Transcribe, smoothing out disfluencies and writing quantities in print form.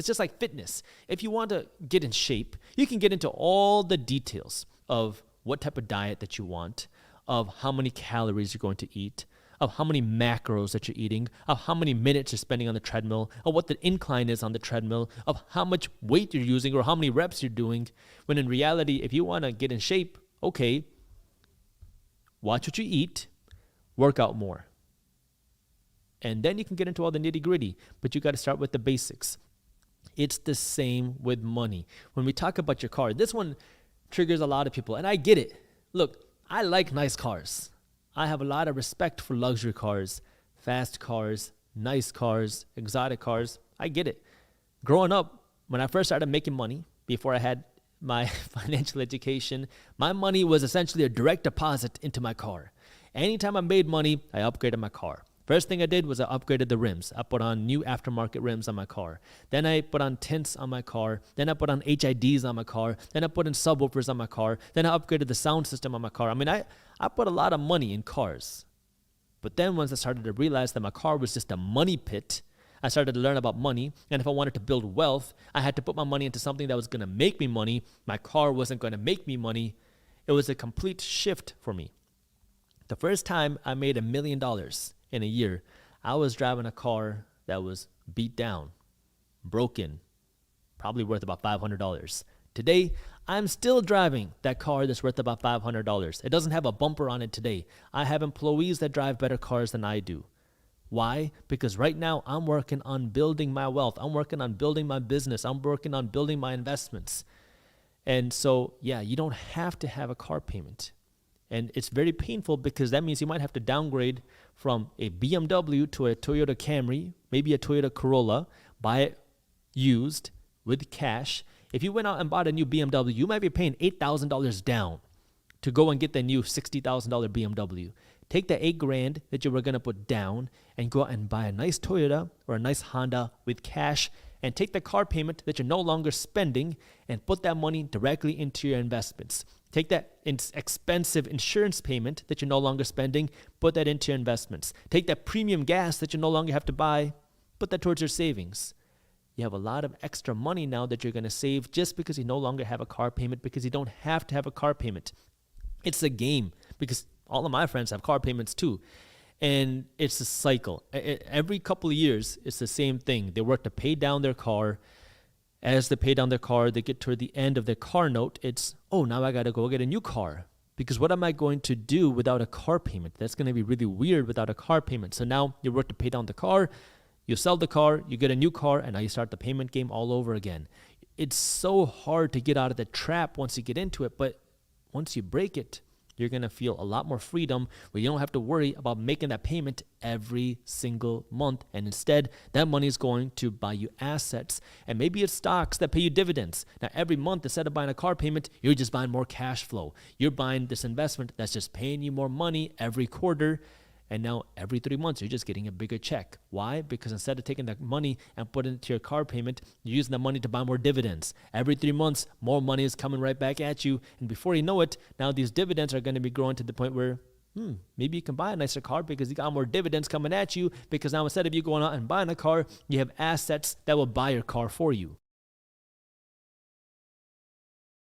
It's just like fitness. If you want to get in shape, you can get into all the details of what type of diet that you want, of how many calories you're going to eat, of how many macros that you're eating, of how many minutes you're spending on the treadmill, of what the incline is on the treadmill, of how much weight you're using or how many reps you're doing. When in reality, if you want to get in shape, okay, watch what you eat, work out more. And then you can get into all the nitty gritty, but you got to start with the basics. It's the same with money. When we talk about your car, this one triggers a lot of people, and I get it. Look, I like nice cars. I have a lot of respect for luxury cars, fast cars, nice cars, exotic cars. I get it. Growing up, when I first started making money, before I had my financial education, my money was essentially a direct deposit into my car. Anytime I made money, I upgraded my car. First thing I did was I upgraded the rims. I put on new aftermarket rims on my car. Then I put on tints on my car. Then I put on HIDs on my car. Then I put in subwoofers on my car. Then I upgraded the sound system on my car. I mean, I put a lot of money in cars. But then once I started to realize that my car was just a money pit, I started to learn about money. And if I wanted to build wealth, I had to put my money into something that was going to make me money. My car wasn't going to make me money. It was a complete shift for me. The first time I made $1 million in a year, I was driving a car that was beat down, broken, probably worth about $500. Today, I'm still driving that car that's worth about $500. It doesn't have a bumper on it today. I have employees that drive better cars than I do. Why? Because right now I'm working on building my wealth. I'm working on building my business. I'm working on building my investments. And so, yeah, you don't have to have a car payment. And it's very painful because that means you might have to downgrade from a BMW to a Toyota Camry, maybe a Toyota Corolla, buy it used with cash. If you went out and bought a new BMW, you might be paying $8,000 down to go and get the new $60,000 BMW. Take the $8,000 that you were going to put down and go out and buy a nice Toyota or a nice Honda with cash, and take the car payment that you're no longer spending and put that money directly into your investments. Take that expensive insurance payment that you're no longer spending, put that into your investments. Take that premium gas that you no longer have to buy, put that towards your savings. You have a lot of extra money now that you're going to save just because you no longer have a car payment, because you don't have to have a car payment. It's a game, because all of my friends have car payments too. And it's a cycle. Every couple of years, it's the same thing. They work to pay down their car. As they pay down their car, they get toward the end of their car note. It's, oh, now I got to go get a new car. Because what am I going to do without a car payment? That's going to be really weird without a car payment. So now you work to pay down the car. You sell the car, you get a new car, and now you start the payment game all over again. It's so hard to get out of the trap once you get into it. But once you break it, you're going to feel a lot more freedom where you don't have to worry about making that payment every single month. And instead, that money is going to buy you assets. And maybe it's stocks that pay you dividends. Now, every month, instead of buying a car payment, you're just buying more cash flow. You're buying this investment that's just paying you more money every quarter. And now every 3 months, you're just getting a bigger check. Why? Because instead of taking that money and putting it into your car payment, you're using that money to buy more dividends. Every 3 months, more money is coming right back at you. And before you know it, now these dividends are going to be growing to the point where maybe you can buy a nicer car because you got more dividends coming at you, because now instead of you going out and buying a car, you have assets that will buy your car for you.